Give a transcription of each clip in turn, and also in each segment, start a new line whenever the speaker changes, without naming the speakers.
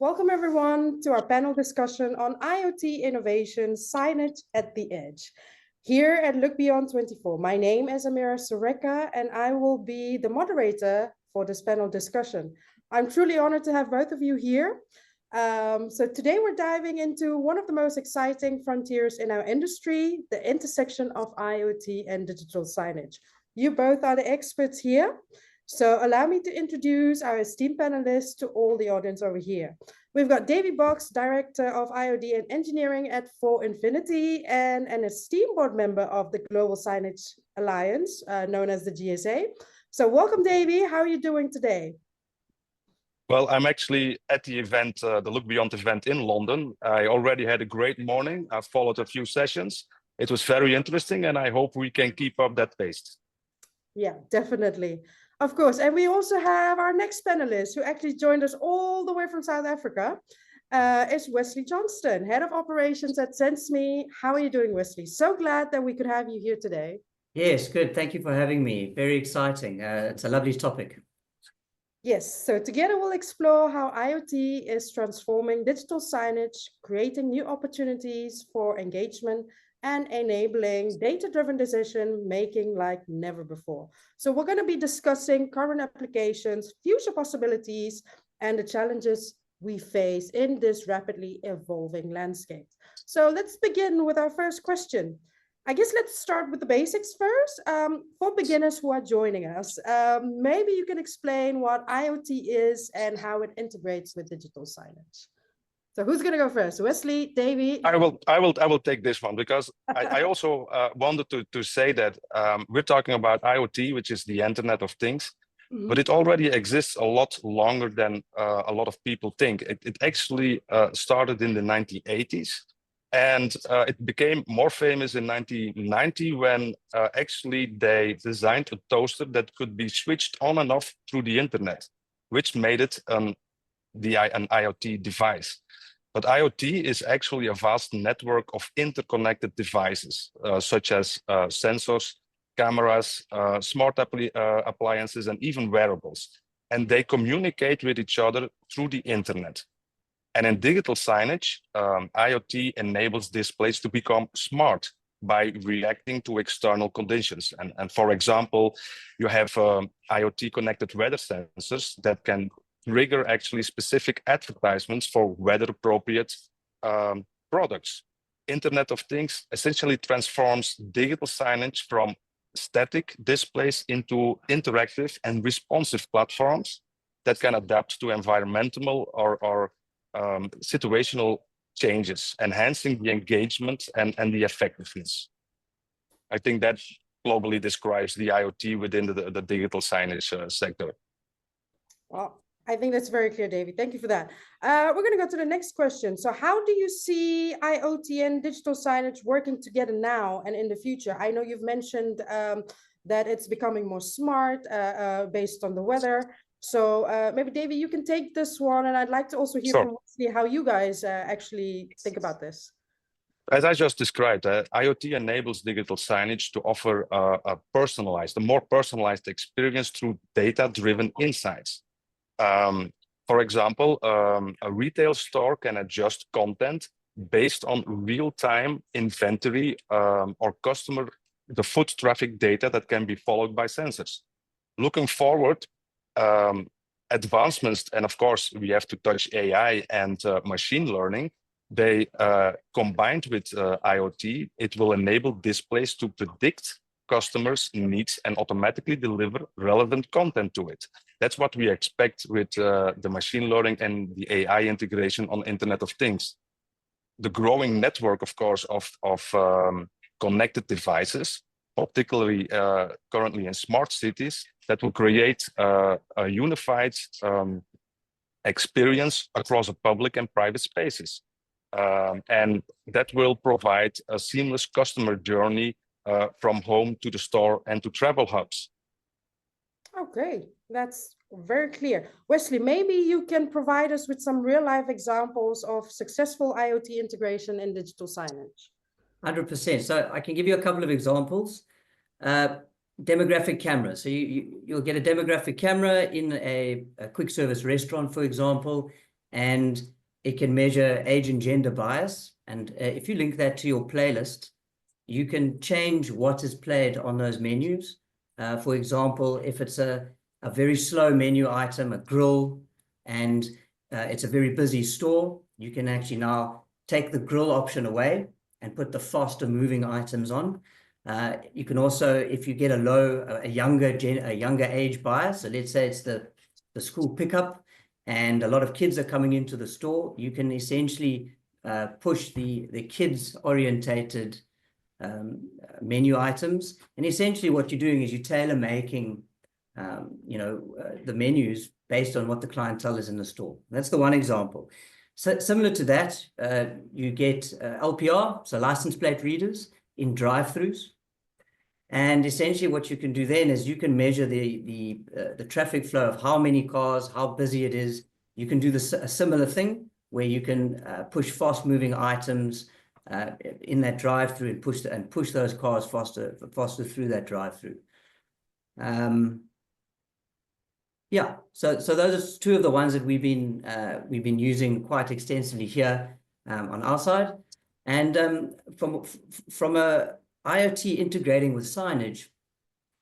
Welcome everyone to our panel discussion on IoT innovation, signage at the edge. Here at Look Beyond 24, my name is Amira Sureka and I will be the moderator for this panel discussion. I'm truly honored to have both of you here. So today we're diving into one of the most exciting frontiers in our industry, the intersection of IoT and digital signage. You both are the experts here. So allow me to introduce our esteemed panelists to all the audience over here. We've got Davy Bockx, Director of IoT and Engineering at For Infinity and an esteemed board member of the Global Signage Alliance, known as the GSA. So welcome, Davy. How are you doing today?
Well, I'm actually at the event, the Look Beyond event in London. I already had a great morning. I followed a few sessions. It was very interesting, and I hope we can keep up that pace.
Yeah, definitely. Of course. And we also have our next panelist who actually joined us all the way from South Africa. Is Wesley Johnston, Head of Operations at SenseMe. How are you doing, Wesley? So glad that we could have you here today.
Yes, good. Thank you for having me. Very exciting. It's a lovely topic.
Yes, so together we'll explore how IoT is transforming digital signage, creating new opportunities for engagement, and enabling data-driven decision-making like never before. So we're going to be discussing current applications, future possibilities, and the challenges we face in this rapidly evolving landscape. So let's begin with our first question. I guess let's start with the basics first. For beginners who are joining us, maybe you can explain what IoT is and how it integrates with digital signage. So who's going to go first? Wesley, Davy?
I will take this one because I also wanted to say that we're talking about IoT, which is the Internet of Things, but it already exists a lot longer than a lot of people think. It actually started in the 1980s. And it became more famous in 1990 when actually they designed a toaster that could be switched on and off through the internet, which made it an IoT device. But IoT is actually a vast network of interconnected devices, such as sensors, cameras, smart appliances, and even wearables. And they communicate with each other through the internet. And in digital signage, IoT enables displays to become smart by reacting to external conditions. And for example, you have IoT connected weather sensors that can trigger actually specific advertisements for weather appropriate products. Internet of Things essentially transforms digital signage from static displays into interactive and responsive platforms that can adapt to environmental or situational changes, enhancing the engagement and the effectiveness. I think that globally describes the IoT within the digital signage sector.
Well, I think that's very clear, Davy. Thank you for that. We're going to go to the next question. So how do you see IoT and digital signage working together now and in the future? I know you've mentioned that it's becoming more smart based on the weather. So maybe, Davy, you can take this one, and I'd like to also hear from Wesley how you guys actually think about this.
As I just described, IoT enables digital signage to offer a more personalized experience through data-driven insights. For example, a retail store can adjust content based on real-time inventory or the foot traffic data that can be followed by sensors. Looking forward, advancements, and of course, we have to touch AI and machine learning, they combined with IoT, it will enable displays to predict customers' needs and automatically deliver relevant content to it. That's what we expect with the machine learning and the AI integration on Internet of Things. The growing network, of course, of connected devices, particularly currently in smart cities, that will create a unified experience across the public and private spaces. And that will provide a seamless customer journey from home to the store and to travel hubs.
Okay, that's very clear. Wesley, maybe you can provide us with some real-life examples of successful IoT integration in digital signage.
100%. So I can give you a couple of examples. Demographic camera. So you'll get a demographic camera in a quick service restaurant, for example. and it can measure age and gender bias. And if you link that to your playlist, you can change what is played on those menus. For example, if it's a very slow menu item, a grill, and it's a very busy store, you can actually now take the grill option away and put the faster moving items on. You can also, if you get a younger age bias, so let's say it's the school pickup and a lot of kids are coming into the store, you can essentially push the kids orientated menu items. And essentially what you're doing is you're tailor making the menus based on what the clientele is in the store. That's the one example. So similar to that, you get LPR, so license plate readers in drive-throughs. And essentially what you can do then is you can measure the traffic flow of how many cars, how busy it is. You can do a similar thing where you can push fast-moving items in that drive-through and push those cars faster through that drive-through. Yeah, so those are two of the ones that we've been using quite extensively here on our side. And from a IoT integrating with signage,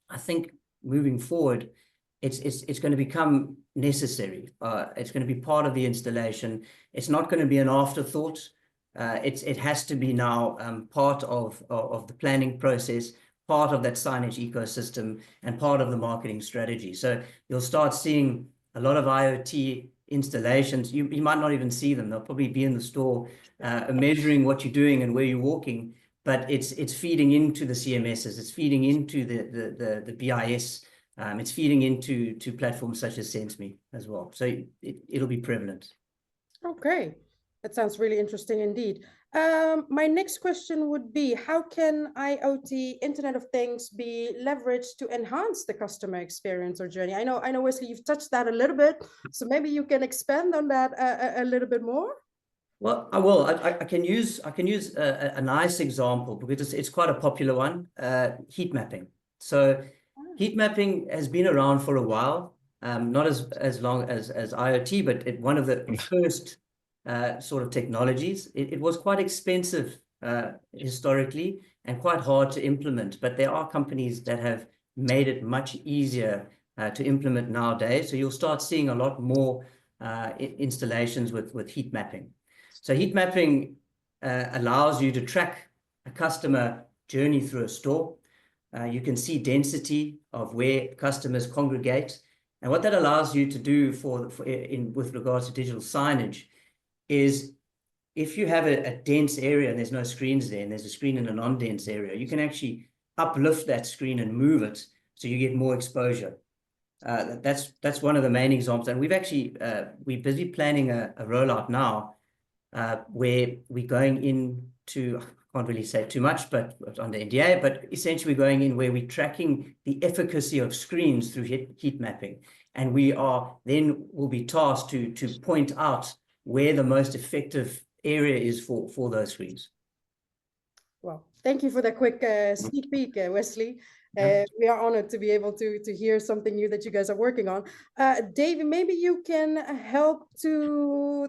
I think moving forward, it's going to become necessary. It's going to be part of the installation. It's not going to be an afterthought. It has to be now part of the planning process, part of that signage ecosystem, and part of the marketing strategy. So you'll start seeing a lot of IoT installations. You might not even see them. They'll probably be in the store measuring what you're doing and where you're walking, but it's feeding into the CMSs, it's feeding into the BIS, it's feeding into platforms such as SenseMe as well. So it'll be prevalent.
Okay, that sounds really interesting indeed. My next question would be, how can IoT, Internet of Things, be leveraged to enhance the customer experience or journey? I know, Wesley, you've touched that a little bit, so maybe you can expand on that a little bit more.
Well, I will. I can use a nice example because it's quite a popular one. Heat mapping. So heat mapping has been around for a while, not as long as IoT, but one of the first sort of technologies. It was quite expensive historically and quite hard to implement, but there are companies that have made it much easier to implement nowadays. So you'll start seeing a lot more installations with heat mapping. So heat mapping allows you to track a customer journey through a store. You can see density of where customers congregate. And what that allows you to do with regards to digital signage is if you have a dense area and there's no screens there and there's a screen in a non-dense area, you can actually uplift that screen and move it so you get more exposure. That's one of the main examples. And we're busy planning a rollout now where we're going into, I can't really say too much, but under NDA, but essentially we're going in where we're tracking the efficacy of screens through heat mapping. And we'll be tasked to point out where the most effective area is for those screens.
Well, thank you for that quick sneak peek, Wesley. We are honored to be able to hear something new that you guys are working on. Davy, maybe you can help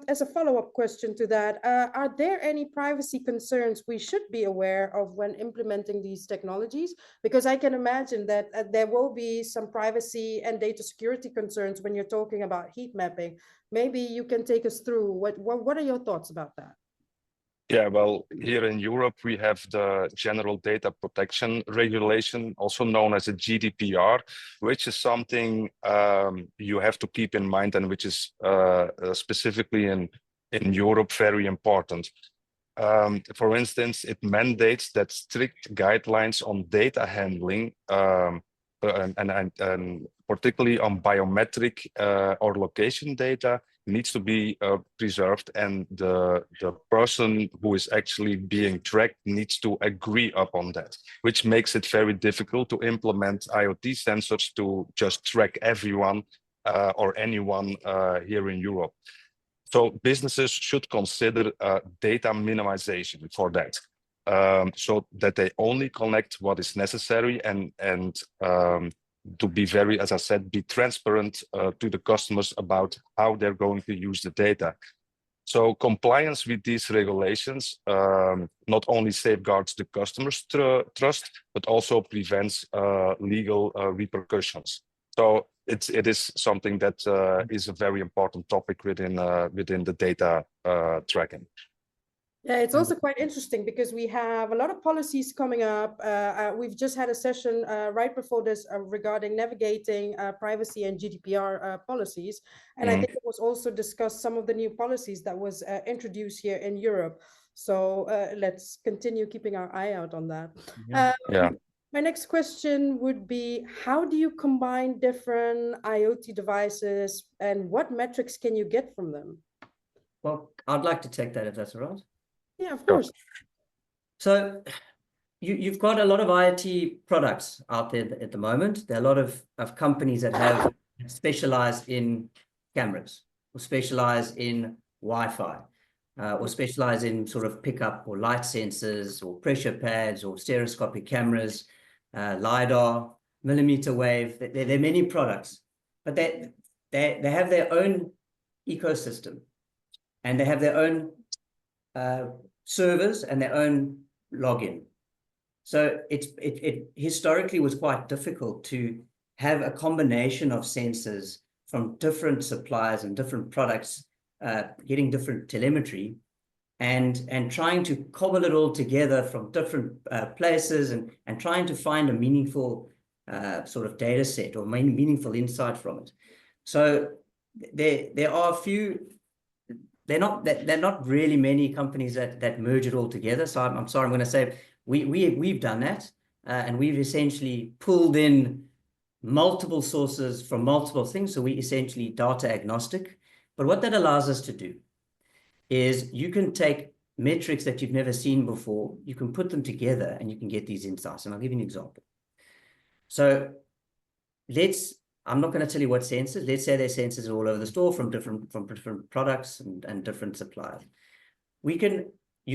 as a follow-up question to that. Are there any privacy concerns we should be aware of when implementing these technologies? Because I can imagine that there will be some privacy and data security concerns when you're talking about heat mapping. Maybe you can take us through what are your thoughts about that?
Yeah, well, here in Europe, we have the General Data Protection Regulation, also known as a GDPR, which is something you have to keep in mind and which is specifically in Europe very important. For instance, it mandates that strict guidelines on data handling and particularly on biometric or location data needs to be preserved, and the person who is actually being tracked needs to agree upon that, which makes it very difficult to implement IoT sensors to just track everyone or anyone here in Europe. So businesses should consider data minimization for that, so that they only collect what is necessary and to be very, as I said, be transparent to the customers about how they're going to use the data. So compliance with these regulations not only safeguards the customer's trust, but also prevents legal repercussions. So it is something that is a very important topic within the data tracking.
Yeah, it's also quite interesting because we have a lot of policies coming up. We've just had a session right before this regarding navigating privacy and GDPR policies. And I think it was also discussed some of the new policies that was introduced here in Europe. So let's continue keeping our eye out on that.
Yeah.
My next question would be, how do you combine different IoT devices and what metrics can you get from them?
Well, I'd like to take that if that's all right.
Yeah, of course.
So you've got a lot of IoT products out there at the moment. There are a lot of companies that have specialized in cameras or specialize in Wi-Fi or specialize in sort of pickup or light sensors or pressure pads or stereoscopic cameras, LiDAR, millimeter wave. There are many products, but they have their own ecosystem and they have their own servers and their own login. So it historically was quite difficult to have a combination of sensors from different suppliers and different products, getting different telemetry, and trying to cobble it all together from different places and trying to find a meaningful sort of data set or meaningful insight from it. So there are a few. They're not really many companies that merge it all together. So I'm sorry, I'm going to say we've done that, and we've essentially pulled in multiple sources from multiple things. So we essentially data agnostic. But what that allows us to do is you can take metrics that you've never seen before, you can put them together, and you can get these insights. And I'll give you an example. So I'm not going to tell you what sensors. Let's say there's sensors all over the store from different products and different suppliers. You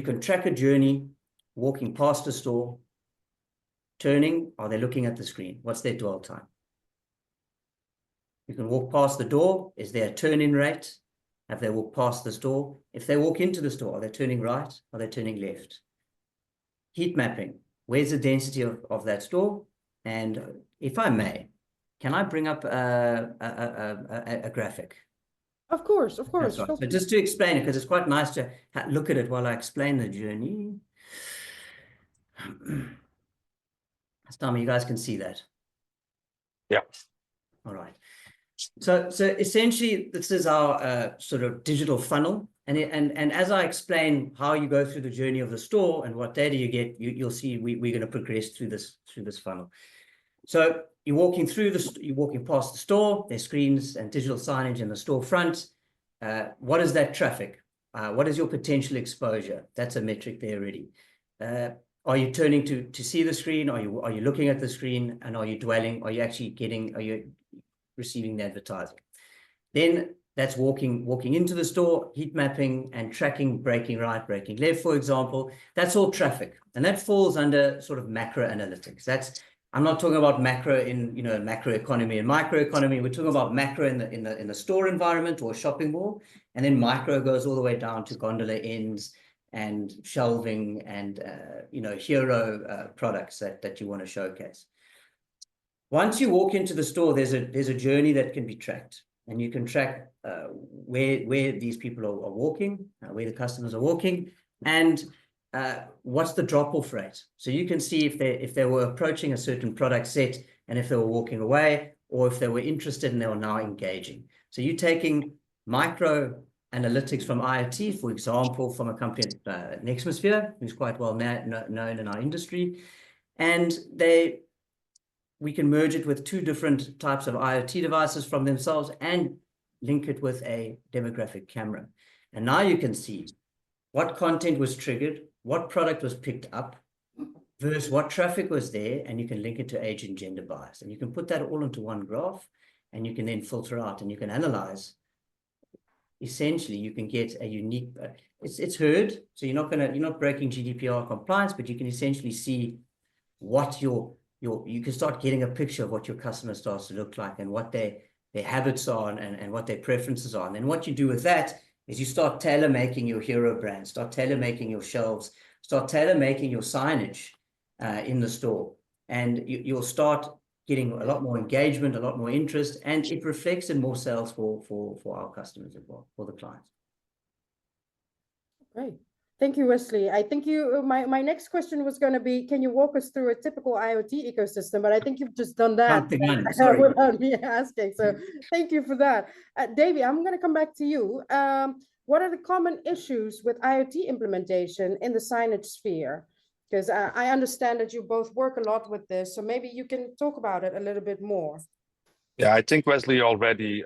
can track a journey, walking past a store, turning, are they looking at the screen? What's their dwell time? You can walk past the door. Is there a turn-in rate? Have they walked past the store? If they walk into the store, are they turning right? Are they turning left? Heat mapping. Where's the density of that store? And if I may, can I bring up a graphic?
Of course, of course.
Right. So just to explain it, because it's quite nice to look at it while I explain the journey. Stami, you guys can see that?
Yeah.
All right. So essentially, this is our sort of digital funnel. And as I explain how you go through the journey of the store and what data you get, you'll see we're going to progress through this funnel. So you're walking past the store, there's screens and digital signage in the storefront. What is that traffic? What is your potential exposure? That's a metric there already. Are you turning to see the screen? Are you looking at the screen? And are you dwelling? Are you receiving the advertising? Then that's walking into the store, heat mapping and tracking, braking right, braking left, for example. That's all traffic. And that falls under sort of macro analytics. I'm not talking about macro in macro economy and micro economy. We're talking about macro in the store environment or shopping mall, and then micro goes all the way down to gondola ends and shelving and hero products that you want to showcase. Once you walk into the store, there's a journey that can be tracked, and you can track where these people are walking, where the customers are walking, and what's the drop-off rate. So you can see if they were approaching a certain product set and if they were walking away, or if they were interested and they were now engaging. So you're taking micro analytics from IoT, for example, from a company, Nexmosphere, who's quite well known in our industry, and we can merge it with two different types of IoT devices from themselves and link it with a demographic camera. And now you can see what content was triggered, what product was picked up, versus what traffic was there, and you can link it to age and gender bias. And you can put that all into one graph, and you can then filter out, and you can analyze. Essentially, you can get a unique, it's heard, so you're not breaking GDPR compliance, but you can essentially see what your you can start getting a picture of what your customer starts to look like and what their habits are and what their preferences are. And then what you do with that is you start tailor-making your hero brand, start tailor-making your shelves, start tailor-making your signage in the store. And you'll start getting a lot more engagement, a lot more interest, and it reflects in more sales for our customers as well, for the clients.
Great. Thank you, Wesley. I think my next question was going to be, can you walk us through a typical IoT ecosystem? But I think you've just done that without me asking. So thank you for that. Davy, I'm going to come back to you. What are the common issues with IoT implementation in the signage sphere? Because I understand that you both work a lot with this, so maybe you can talk about it a little bit more.
Yeah, I think Wesley already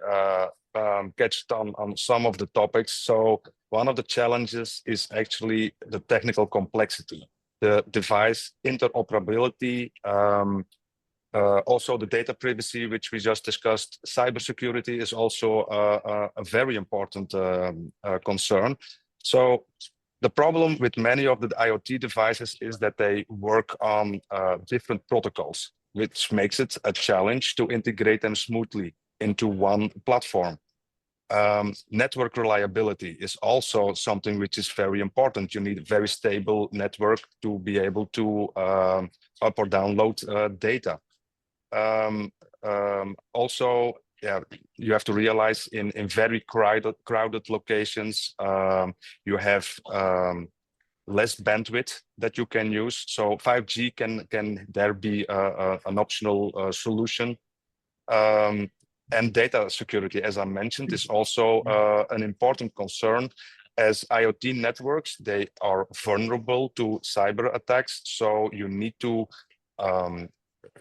touched on some of the topics. So one of the challenges is actually the technical complexity, the device interoperability, also the data privacy, which we just discussed. Cybersecurity is also a very important concern. So the problem with many of the IoT devices is that they work on different protocols, which makes it a challenge to integrate them smoothly into one platform. Network reliability is also something which is very important. You need a very stable network to be able to up or download data. Also, yeah, you have to realize in very crowded locations, you have less bandwidth that you can use. So 5G can there be an optional solution. And data security, as I mentioned, is also an important concern, as IoT networks, they are vulnerable to cyber attacks. So you need to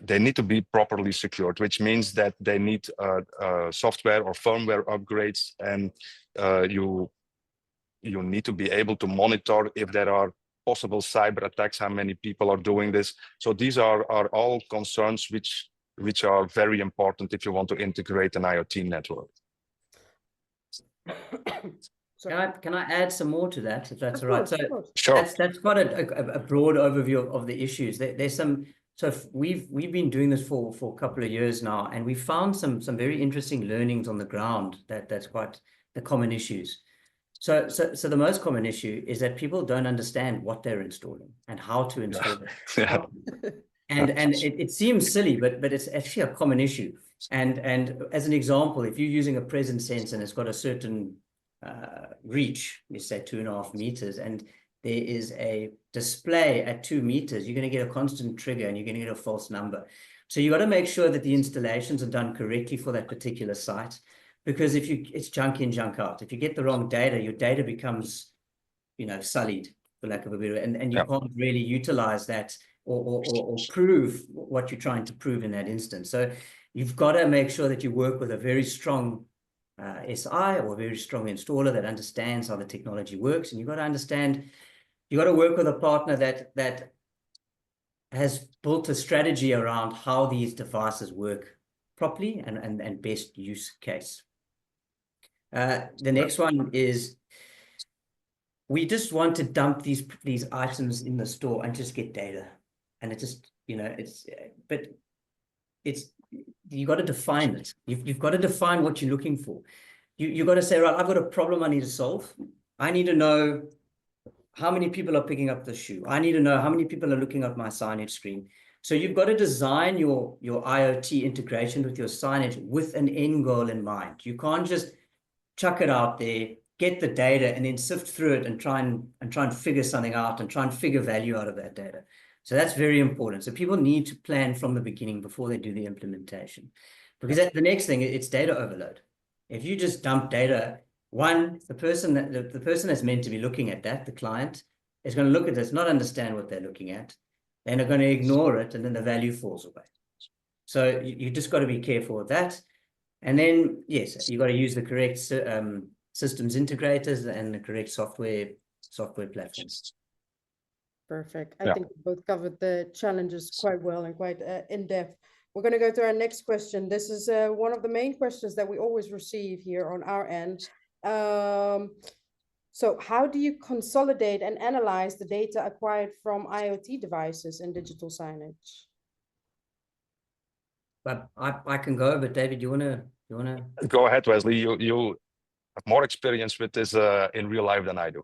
they need to be properly secured, which means that they need software or firmware upgrades, and you need to be able to monitor if there are possible cyber attacks, how many people are doing this. So these are all concerns which are very important if you want to integrate an IoT network.
Can I add some more to that, if that's all right? So
sure.
That's quite a broad overview of the issues. There's some. So we've been doing this for a couple of years now, and we found some very interesting learnings on the ground that's quite the common issues. So the most common issue is that people don't understand what they're installing and how to install it.
Yeah.
And it seems silly, but it's actually a common issue. And as an example, if you're using a presence sense and it's got a certain reach, you say 2.5 meters, and there is a display at 2 meters, you're going to get a constant trigger and you're going to get a false number. So you got to make sure that the installations are done correctly for that particular site, because it's junk in, junk out. If you get the wrong data, your data becomes, sullied, for lack of a better word, and you can't really utilize that or prove what you're trying to prove in that instance. So you've got to make sure that you work with a very strong SI or a very strong installer that understands how the technology works. And you've got to understand, you got to work with a partner that has built a strategy around how these devices work properly and best use case. The next one is, we just want to dump these items in the store and just get data. And it just, you got to define it. You've got to define what you're looking for. You've got to say, right, I've got a problem I need to solve. I need to know how many people are picking up the shoe. I need to know how many people are looking at my signage screen. So you've got to design your IoT integration with your signage with an end goal in mind. You can't just chuck it out there, get the data, and then sift through it and try and figure something out and try and figure value out of that data. So that's very important. So people need to plan from the beginning before they do the implementation, because the next thing, it's data overload. If you just dump data, the person that's meant to be looking at that, the client, is going to look at this, not understand what they're looking at, then they're going to ignore it, and then the value falls away. So you just got to be careful with that. And then, yes, you got to use the correct systems integrators and the correct software platforms.
Perfect. I think we both covered the challenges quite well and quite in depth. We're going to go to our next question. This is one of the main questions that we always receive here on our end. So how do you consolidate and analyze the data acquired from IoT devices and digital signage?
but I can go, but David, you wanna?
Go ahead, Wesley. You have more experience with this in real life than I do.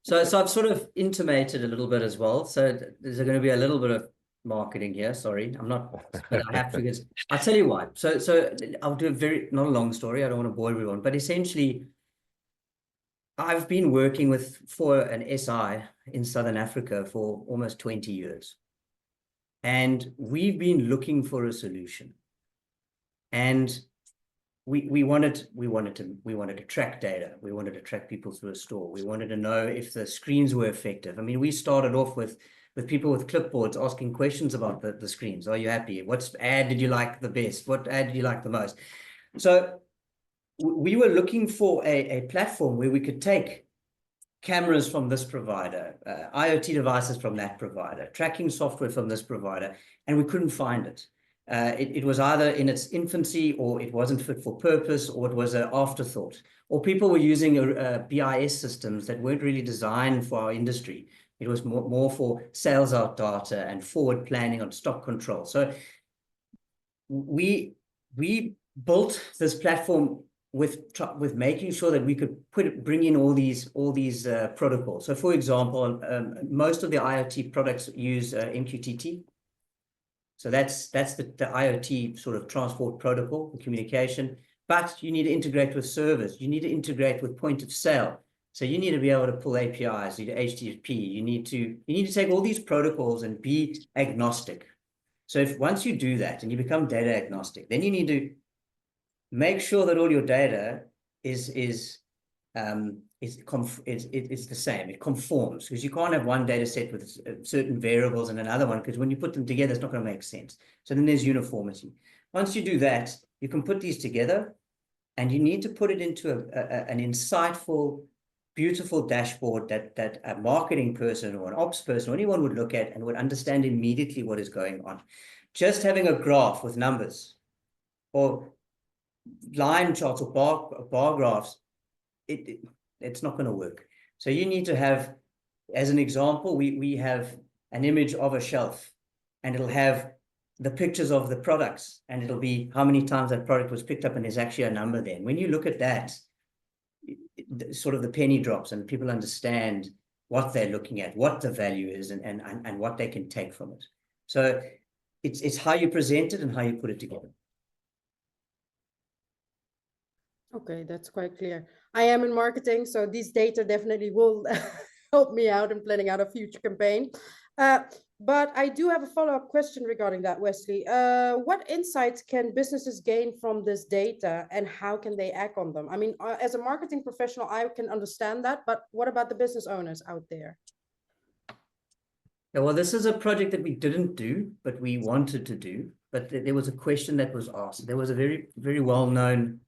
So I've sort of intimated a little bit as well. So there's going to be a little bit of marketing here. Sorry, I'm not, but I have to, because I'll tell you why. So I'll do not a long story. I don't want to bore everyone, but essentially, I've been working for an SI in Southern Africa for almost 20 years. And we've been looking for a solution. And we wanted to track data. We wanted to track people through a store. We wanted to know if the screens were effective. I mean, we started off with people with clipboards asking questions about the screens. Are you happy? What ad did you like the best? What ad did you like the most? So we were looking for a platform where we could take cameras from this provider, IoT devices from that provider, tracking software from this provider, and we couldn't find it. It was either in its infancy, or it wasn't fit for purpose, or it was an afterthought, or people were using BIS systems that weren't really designed for our industry. It was more for sales out data and forward planning on stock control. So we built this platform with making sure that we could bring in all these protocols. So, for example, most of the IoT products use MQTT. So that's the IoT sort of transport protocol for communication. But you need to integrate with servers. You need to integrate with point of sale. So you need to be able to pull APIs, you need HTTP. You need to take all these protocols and be agnostic. So once you do that and you become data agnostic, then you need to make sure that all your data is the same. It conforms, because you can't have one data set with certain variables and another one, because when you put them together, it's not going to make sense. So then there's uniformity. Once you do that, you can put these together, and you need to put it into an insightful, beautiful dashboard that a marketing person or an ops person or anyone would look at and would understand immediately what is going on. Just having a graph with numbers or line charts or bar graphs, it's not going to work. So you need to have, as an example, we have an image of a shelf, and it'll have the pictures of the products, and it'll be how many times that product was picked up, and there's actually a number there. And when you look at that, sort of the penny drops, and people understand what they're looking at, what the value is, and what they can take from it. So it's how you present it and how you put it together.
Okay, that's quite clear. I am in marketing, so these data definitely will help me out in planning out a future campaign. But I do have a follow-up question regarding that, Wesley. What insights can businesses gain from this data, and how can they act on them? I mean, as a marketing professional, I can understand that, but what about the business owners out there?
Yeah, well, this is a project that we didn't do, but we wanted to do. But there was a question that was asked. There was a very, very well-known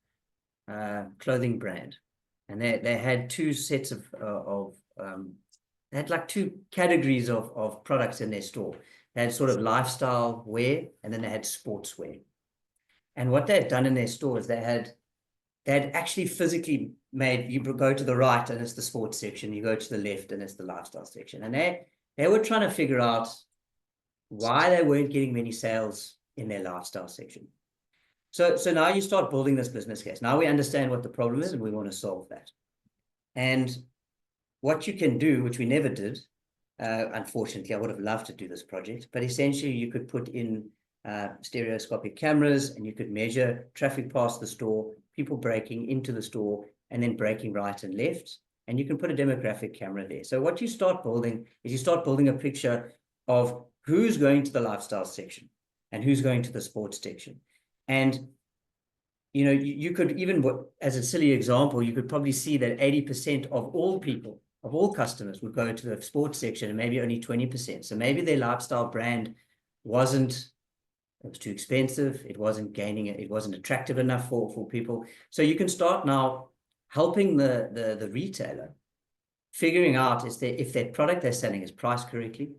clothing brand, and they had two sets of they had like two categories of products in their store. They had sort of lifestyle wear, and then they had sportswear. And what they had done in their store is they had actually physically made, you go to the right and it's the sports section, you go to the left and it's the lifestyle section. And they were trying to figure out why they weren't getting many sales in their lifestyle section. So now you start building this business case. Now we understand what the problem is, and we want to solve that. And what you can do, which we never did, unfortunately, I would have loved to do this project, but essentially you could put in stereoscopic cameras, and you could measure traffic past the store, people breaking into the store, and then breaking right and left. And you can put a demographic camera there. So what you start building is you start building a picture of who's going to the lifestyle section and who's going to the sports section. And, you know, you could even, as a silly example, you could probably see that 80% of all people, of all customers, would go to the sports section, and maybe only 20%. So maybe their lifestyle brand it was too expensive, it wasn't it wasn't attractive enough for people. So you can start now helping the retailer figuring out if their product they're selling is priced correctly,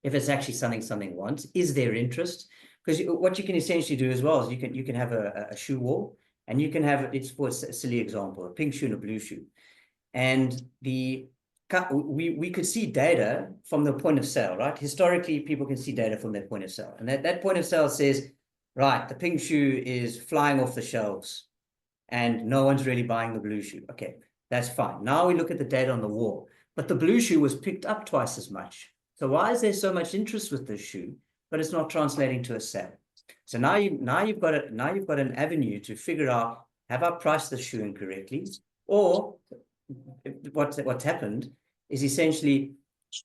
if it's actually selling something once, is there interest? Because what you can essentially do as well is you can have a shoe wall, and you can have, it's for a silly example, a pink shoe and a blue shoe. And we could see data from the point of sale, right? Historically, people can see data from their point of sale. And that point of sale says, right, the pink shoe is flying off the shelves and no one's really buying the blue shoe. Okay, that's fine. Now we look at the data on the wall, but the blue shoe was picked up twice as much. So why is there so much interest with this shoe, but it's not translating to a sale? So now you've got an avenue to figure out, have I priced the shoe incorrectly? Or what's happened is essentially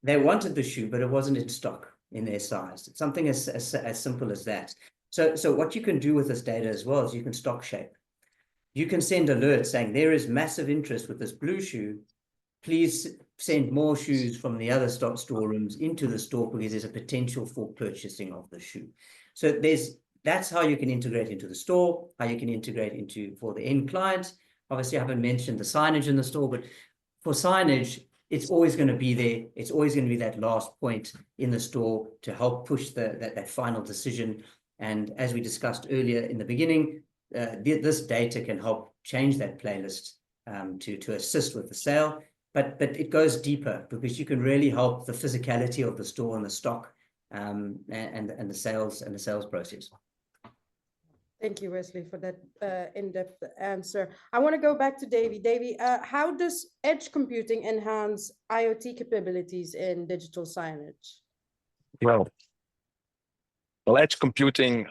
they wanted the shoe, but it wasn't in stock in their size. It's something as simple as that. So what you can do with this data as well is you can stock shape. You can send alerts saying there is massive interest with this blue shoe. Please send more shoes from the other stock storerooms into the store because there's a potential for purchasing of the shoe. So that's how you can integrate into the store, how you can integrate into for the end client. Obviously, I haven't mentioned the signage in the store, but for signage, it's always going to be there. It's always going to be that last point in the store to help push that final decision. And as we discussed earlier in the beginning, this data can help change that playlist to assist with the sale. But it goes deeper because you can really help the physicality of the store and the stock and the sales process.
Thank you, Wesley, for that in-depth answer. I want to go back to Davy. Davy, how does edge computing enhance IoT capabilities in digital signage?
Well, edge computing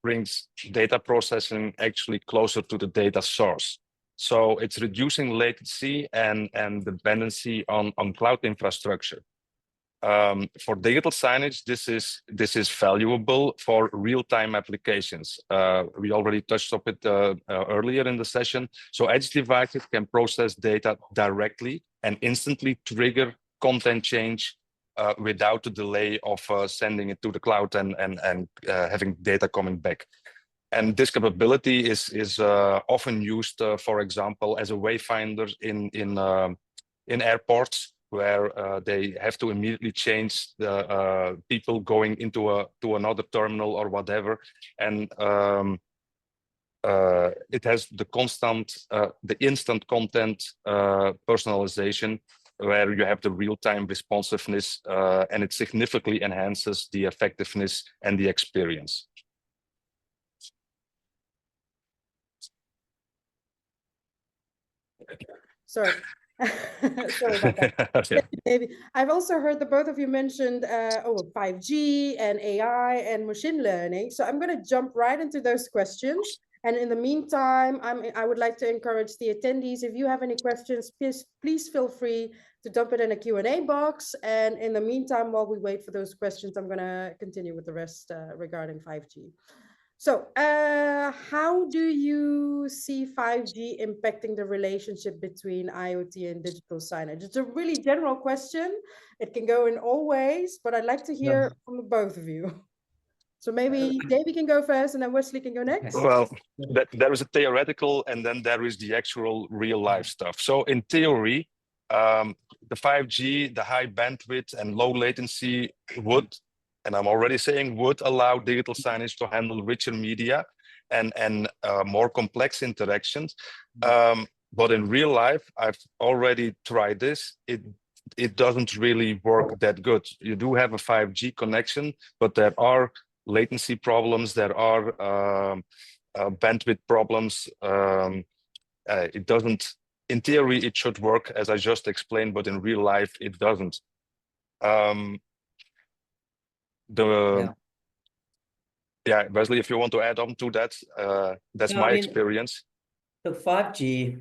brings data processing actually closer to the data source. So it's reducing latency and dependency on cloud infrastructure. For digital signage, this is valuable for real-time applications. We already touched on it earlier in the session. So edge devices can process data directly and instantly trigger content change without the delay of sending it to the cloud and having data coming back. And this capability is often used, for example, as a wayfinder in airports, where they have to immediately change the people going into to another terminal or whatever, and it has the instant content personalization, where you have the real-time responsiveness, and it significantly enhances the effectiveness and the experience.
Sorry. Sorry about that.
Okay.
Maybe. I've also heard that both of you mentioned 5G and AI and machine learning. So I'm going to jump right into those questions. And in the meantime, I would like to encourage the attendees, if you have any questions, please feel free to dump it in a Q&A box. And in the meantime, while we wait for those questions, I'm going to continue with the rest regarding 5G. So how do you see 5G impacting the relationship between IoT and digital signage? It's a really general question. It can go in all ways, but I'd like to hear from the both of you. So maybe Davy can go first and then Wesley can go next.
Well, there is a theoretical and then there is the actual real life stuff. So in theory, the 5G, the high bandwidth and low latency would, and I'm already saying would, allow digital signage to handle richer media and more complex interactions. But in real life, I've already tried this. It doesn't really work that good. You do have a 5G connection, but there are latency problems, there are bandwidth problems. It doesn't, in theory, it should work as I just explained, but in real life, it doesn't. Yeah, Wesley, if you want to add on to that, that's my experience.
The 5G,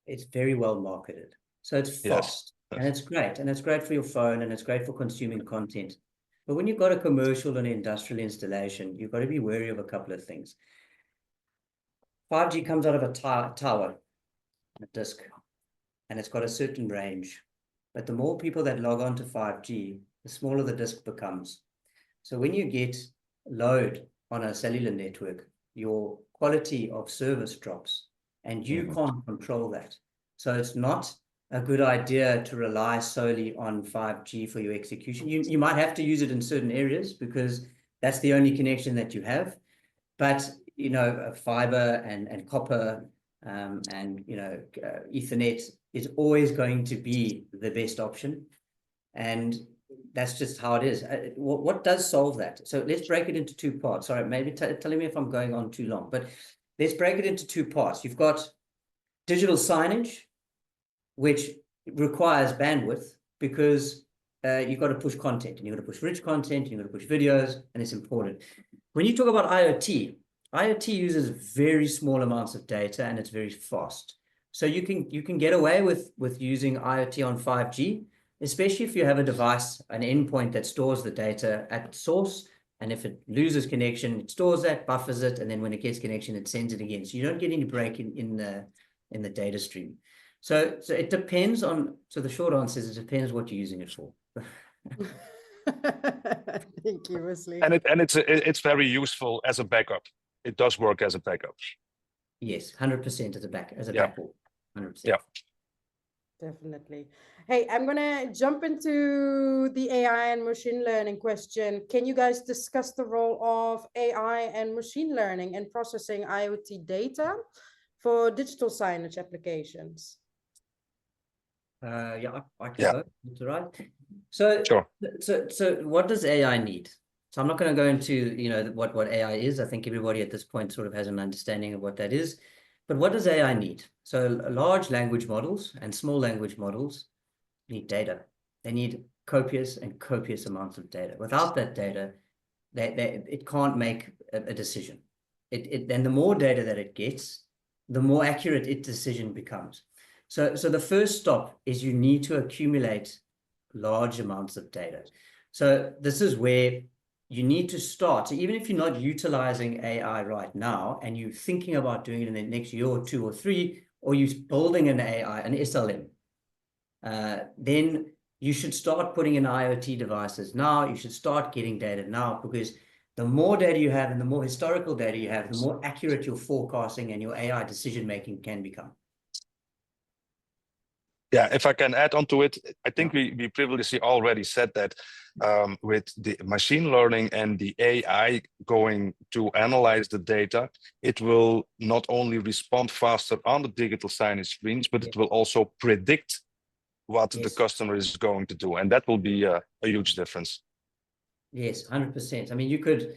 it's very well marketed. So it's fast and it's great. And it's great for your phone and it's great for consuming content. But when you've got a commercial and industrial installation, you've got to be wary of a couple of things. 5G comes out of a tower, a disk, and it's got a certain range. But the more people that log on to 5G, the smaller the disk becomes. So when you get load on a cellular network, your quality of service drops, and you can't control that. So it's not a good idea to rely solely on 5G for your execution. You might have to use it in certain areas because that's the only connection that you have. But, you know, fiber and copper and, you know, Ethernet is always going to be the best option. And that's just how it is. What does solve that? So let's break it into two parts. Sorry, maybe telling me if I'm going on too long, but let's break it into two parts. You've got digital signage, which requires bandwidth because you've got to push content, and you've got to push rich content, you've got to push videos, and it's important. When you talk about IoT, IoT uses very small amounts of data, and it's very fast. So you can get away with using IoT on 5G, especially if you have a device, an endpoint that stores the data at source, and if it loses connection, it stores that, buffers it, and then when it gets connection, it sends it again. So you don't get any break in the data stream. So it depends on. So the short answer is it depends what you're using it for.
Thank you, Wesley.
And it's very useful as a backup. It does work as a backup.
Yes, 100% as a backup. 100%.
Yeah.
Definitely. Hey, I'm gonna jump into the AI and machine learning question. Can you guys discuss the role of AI and machine learning in processing IoT data for digital signage applications?
Yeah, I can
Yeah.
go. That's all right. So,
Sure.
so what does AI need? So I'm not going to go into, what AI is. I think everybody at this point sort of has an understanding of what that is. But what does AI need? So large language models and small language models need data. They need copious amounts of data. Without that data, it can't make a decision. And the more data that it gets, the more accurate its decision becomes. So the first stop is you need to accumulate large amounts of data. So this is where you need to start. So even if you're not utilizing AI right now and you're thinking about doing it in the next year or 2 or 3, or you're building an AI, an SLM, then you should start putting in IoT devices now. You should start getting data now, because the more data you have and the more historical data you have, the more accurate your forecasting and your AI decision-making can become.
Yeah, if I can add on to it, I think we previously already said that with the machine learning and the AI going to analyze the data, it will not only respond faster on the digital signage screens, but it will also predict what the customer is going to do. And that will be a huge difference.
Yes, 100%. I mean, you could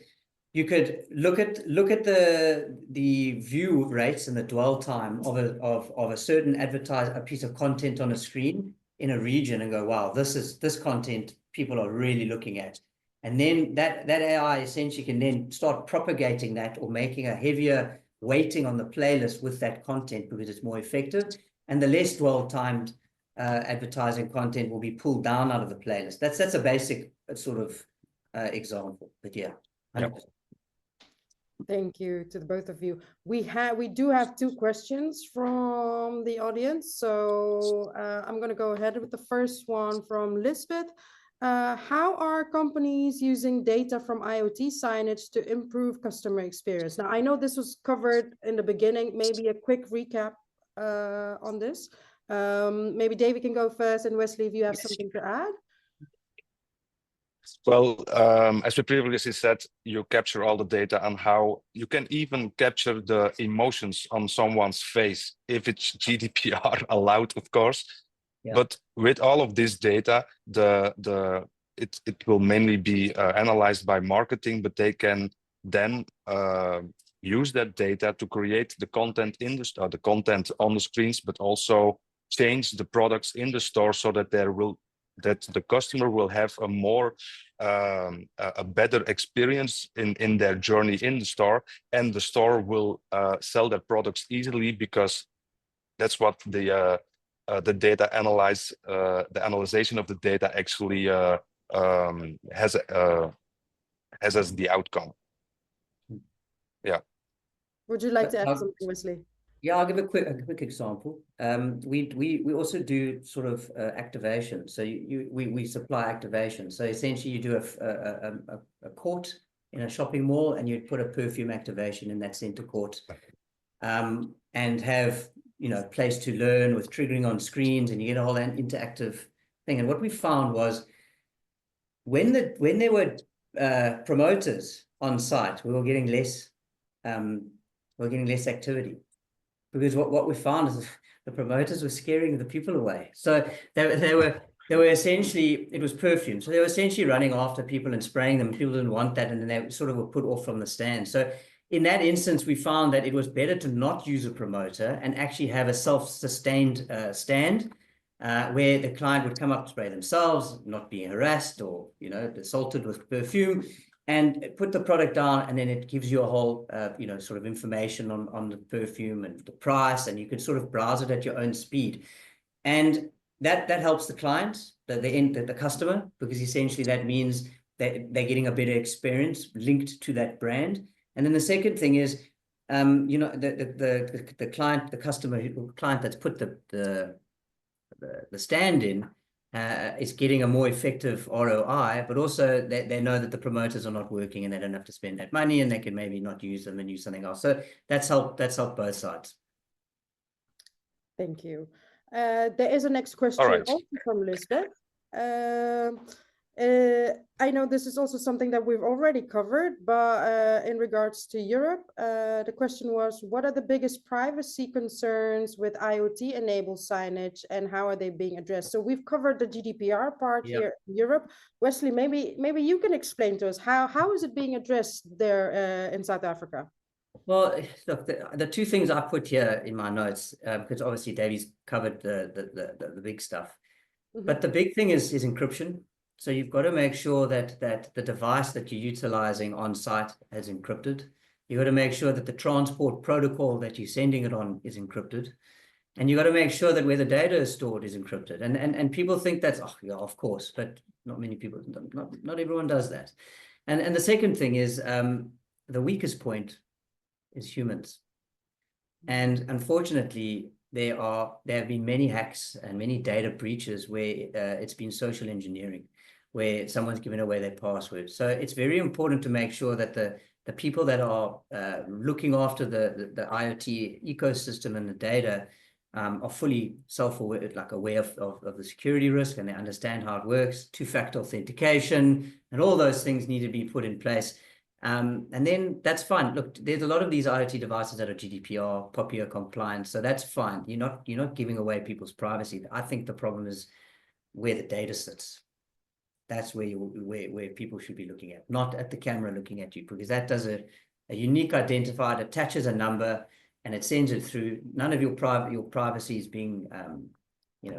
look at the view rates and the dwell time of a certain a piece of content on a screen in a region and go, wow, this content people are really looking at. And then that AI essentially can then start propagating that or making a heavier weighting on the playlist with that content because it's more effective. And the less dwell timed advertising content will be pulled down out of the playlist. That's a basic sort of example, but yeah. 100%.
Thank you to the both of you. We do have 2 questions from the audience, so I'm going to go ahead with the first one from Lisbeth. How are companies using data from IoT signage to improve customer experience? Now, I know this was covered in the beginning. Maybe a quick recap on this. Maybe Davy can go first, and Wesley, if you have something to add.
Well, as we previously said, you capture all the data on how you can even capture the emotions on someone's face, if it's GDPR allowed, of course. Yeah. But with all of this data, it will mainly be analyzed by marketing, but they can then use that data to create the content in the content on the screens, but also change the products in the store so that the customer will have a more a better experience in their journey in the store, and the store will sell their products easily, because that's what the data the analyzation of the data actually has as the outcome. Yeah. Would
you like to add something, Wesley?
Yeah, I'll give a quick example. We also do sort of activation. So we supply activation. So essentially, you do a court in a shopping mall, and you'd put a perfume activation in that center court, and have place to learn with triggering on screens, and you get a whole interactive thing. And what we found was when there were promoters on site, we were getting less activity. Because what we found is the promoters were scaring the people away. So they were They were essentially, it was perfume. So they were essentially running after people and spraying them. People didn't want that. And then they sort of were put off from the stand. So in that instance, we found that it was better to not use a promoter and actually have a self-sustained stand where the client would come up, spray themselves, not being harassed or, you know, assaulted with perfume, and put the product down, and then it gives you a whole, you know, sort of information on the perfume and the price, and you can sort of browse it at your own speed. And that helps the client, the customer, because essentially that means that they're getting a better experience linked to that brand. And then the second thing is, you know, the client, the customer, client that's put the stand in is getting a more effective ROI, but also they know that the promoters are not working and they don't have to spend that money, and they can maybe not use them and use something else. So that's helped both sides.
Thank you. There is a next question also from Lisbeth. I know this is also something that we've already covered, but in regards to Europe, the question was, what are the biggest privacy concerns with IoT-enabled signage and how are they being addressed? So we've covered the GDPR part here in Europe. Wesley, maybe you can explain to us how is it being addressed there in South Africa?
Well, look, the two things I put here in my notes, because obviously Davy's covered the big stuff, but the big thing is encryption. So you've got to make sure that the device that you're utilizing on site is encrypted. You've got to make sure that the transport protocol that you're sending it on is encrypted. And you've got to make sure that where the data is stored is encrypted. And people think that's, oh, yeah, of course, but not many people, not everyone does that. And the second thing is the weakest point is humans. And unfortunately, there have been many hacks and many data breaches where it's been social engineering, where someone's given away their password. So it's very important to make sure that the people that are looking after the IoT ecosystem and the data are fully self-aware, like aware of the security risk, and they understand how it works, two-factor authentication, and all those things need to be put in place. And then that's fine. Look, there's a lot of these IoT devices that are GDPR, POPIA compliant, so that's fine. You're not giving away people's privacy. I think the problem is where the data sits. That's where people should be looking at, not at the camera looking at you, because that does a unique identifier, it attaches a number, and it sends it through. None of your privacy is being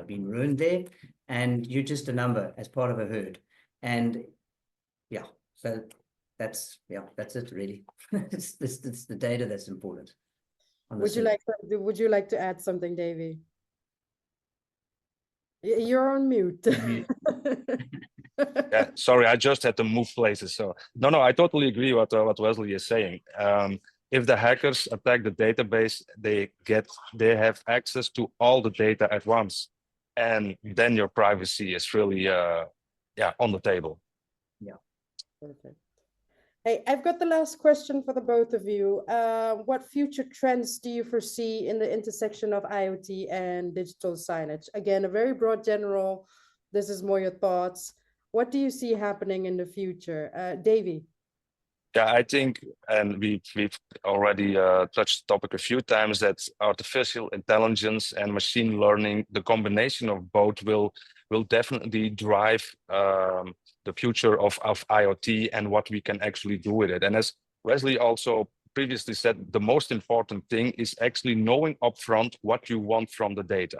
being ruined there, and you're just a number as part of a herd. And yeah, so that's it really. it's the data that's important.
Would you like to add something, Davy? You're on mute.
Yeah, sorry, I just had to move places. So no, I totally agree what Wesley is saying. If the hackers attack the database, they have access to all the data at once, and then your privacy is really on the table.
Yeah,
perfect. Hey, I've got the last question for the both of you. What future trends do you foresee in the intersection of IoT and digital signage? Again, a very broad general. This is more your thoughts. What do you see happening in the future? Davy?
Yeah, I think, and we've already touched the topic a few times, that artificial intelligence and machine learning, the combination of both will definitely drive the future of IoT and what we can actually do with it. And as Wesley also previously said, the most important thing is actually knowing upfront what you want from the data.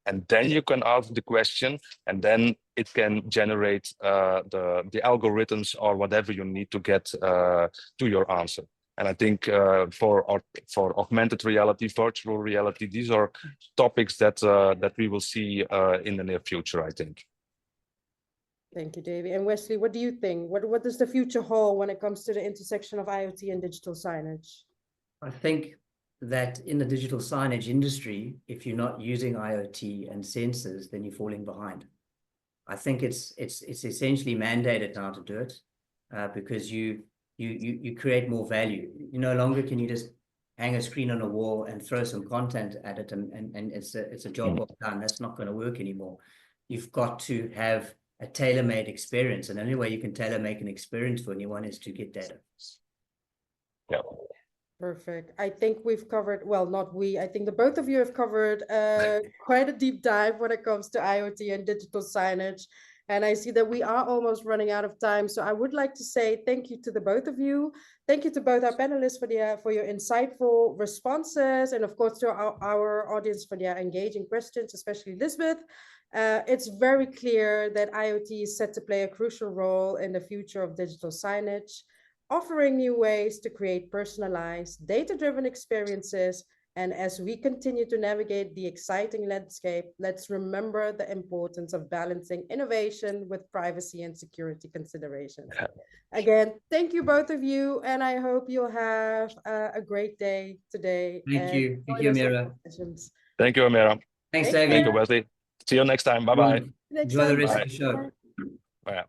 And then you can ask the question, and then it can generate the algorithms or whatever you need to get to your answer. And I think for augmented reality, virtual reality, these are topics that we will see in the near future, I think.
Thank you, Davy. And Wesley, what do you think? What does the future hold when it comes to the intersection of IoT and digital signage?
I think that in the digital signage industry, if you're not using IoT and sensors, then you're falling behind. I think it's essentially mandated now to do it because you create more value. You no longer can you just hang a screen on a wall and throw some content at it and it's a job well done. That's not going to work anymore. You've got to have a tailor-made experience, and the only way you can tailor-make an experience for anyone is to get data.
Yeah.
Perfect. I think we've covered, well, not we, I think the both of you have covered quite a deep dive when it comes to IoT and digital signage. And I see that we are almost running out of time. So I would like to say thank you to the both of you. Thank you to both our panelists for your insightful responses. And of course, to our audience for their engaging questions, especially Lisbeth. It's very clear that IoT is set to play a crucial role in the future of digital signage, offering new ways to create personalized, data-driven experiences. And as we continue to navigate the exciting landscape, let's remember the importance of balancing innovation with privacy and security considerations. Again, thank you both of you, and I hope you'll have a great day today.
Thank you. Thank you, Amira.
Thank you, Amira.
Thanks,
Take
Davy.
Thank you, Wesley. See you next time. Bye-bye.
Enjoy the rest
Bye.
of the show.
Bye.